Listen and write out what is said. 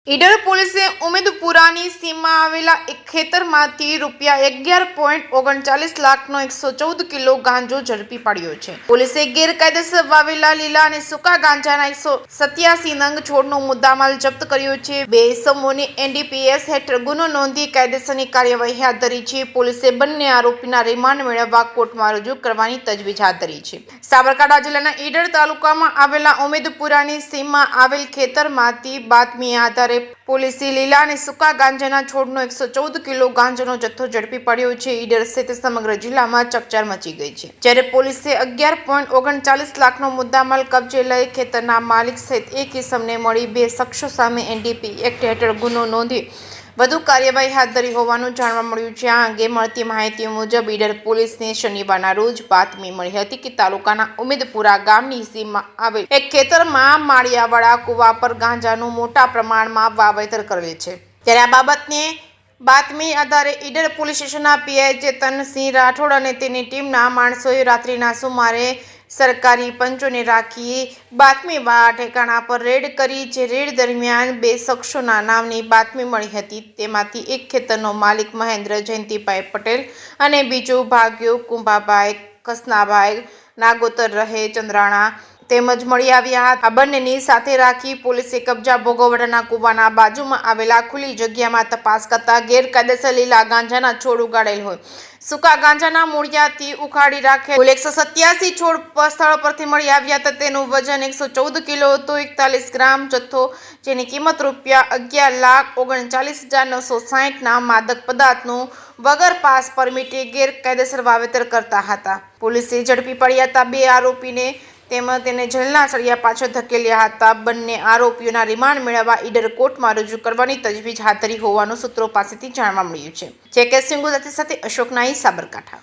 ઈડર પોલીસે ઉમેદપુરાની સીમમાં આવેલા એક ખેતરમાંથી ₹11.39 લાખનો 114 કિલો ગાંજો ઝડપી પાડ્યો છે. પોલીસે ગેરકાયદેસર વાવેલા લીલા અને સૂકા ગાંજાના 187 નંગ છોડનો મુદ્દામાલ જપ્ત કર્યો છે. બે ઇસમોને NDPS હેઠળ ગુનો નોંધી કાયદેસરની કાર્યવાહી હાથ ધરી છે. પોલીસે બંને આરોપીના રિમાન્ડ મેળવવા કોર્ટમાં રજૂ કરવાની તજવીજ હાથ ધરી છે. સાબરકાંઠા જિલ્લાના ઈડર તાલુકામાં આવેલા ઉમેદપુરાની સીમમાં આવેલ ખેતરમાંથી બાતમી આધારે પોલીસે લીલા અને સૂકા ગાંજાના છોડનો 114 કિલો ગાંજાનો જથ્થો ઝડપી પાડ્યો છે. ઈડર સહિત સમગ્ર જિલ્લામાં ચકચાર મચી ગઈ છે. જ્યારે પોલીસે 11.39 લાખનો મુદ્દામાલ કબજે લઈ ખેતરના માલિક સહિત એક ઇસમને મળી બે શખ્સો સામે NDPS એક્ટ હેઠળ ગુનો નોંધી વધુ કાર્યવાહી હાથ ધરી હોવાનું જાણવા મળ્યું છે. આ અંગે મળતી માહિતી મુજબ ઈડર પોલીસને શનિવારના રોજ બાતમી મળી હતી કે તાલુકાના ઉમેદપુરા ગામની સીમમાં આવેલ એક ખેતરમાં માળિયાવાળા કુવા પર ગાંજાનું મોટા પ્રમાણમાં વાવેતર કરેલ છે. ત્યારે આ બાબતને બાતમી આધારે ઈડર પોલીસ સ્ટેશનના PI ચેતનસિંહ રાઠોડ અને તેની ટીમના માણસોએ રાત્રિના સુમારે સરકારી પંચોને રાખી બાતમીવાળા ઠેકાણા પર રેડ કરી. જે રેડ દરમિયાન બે શખ્સોના નામની બાતમી મળી હતી. તેમાંથી એક ખેતરનો માલિક મહેન્દ્ર જયંતિભાઈ પટેલ અને બીજો ભાગ્યો કુંભાભાઈ કસનાભાઈ નાગોતર રહે ચંદ્રાણા તેમજ મળી આવ્યા હતા. આ બંનેની સાથે રાખી પોલીસે કબજા ભોગવડાના કુવાના બાજુમાં આવેલા ખુલ્લી જગ્યામાં તપાસ કરતા ગેરકાયદેસર લીલા ગાંજાના છોડ ઉગાડેલ હોય સૂકા ગાંજાના મૂળિયાથી ઉખાડી રાખેલ કુલ 187 છોડ સ્થળ પરથી મળી આવ્યા હતા. તેનું વજન 114 કિલો હતો. 41 ગ્રામ જથ્થો જેની કિંમત ₹11,39,960ના માદક પદાર્થનું વગર પાસ પરમિટે ગેરકાયદેસર વાવેતર કરતા હતા. પોલીસે ઝડપી પડ્યા હતા. બે આરોપીને તેમજ તેને જેલના સળિયા પાછળ ધકેલ્યા હતા. બંને આરોપીઓના રિમાન્ડ મેળવવા ઈડર કોર્ટમાં રજૂ કરવાની તજવીજ હાથ ધરી હોવાનું સૂત્રો પાસેથી જાણવા મળ્યું છે. JK સિંહ સાથે અશોક નાઈ, સાબરકાંઠા.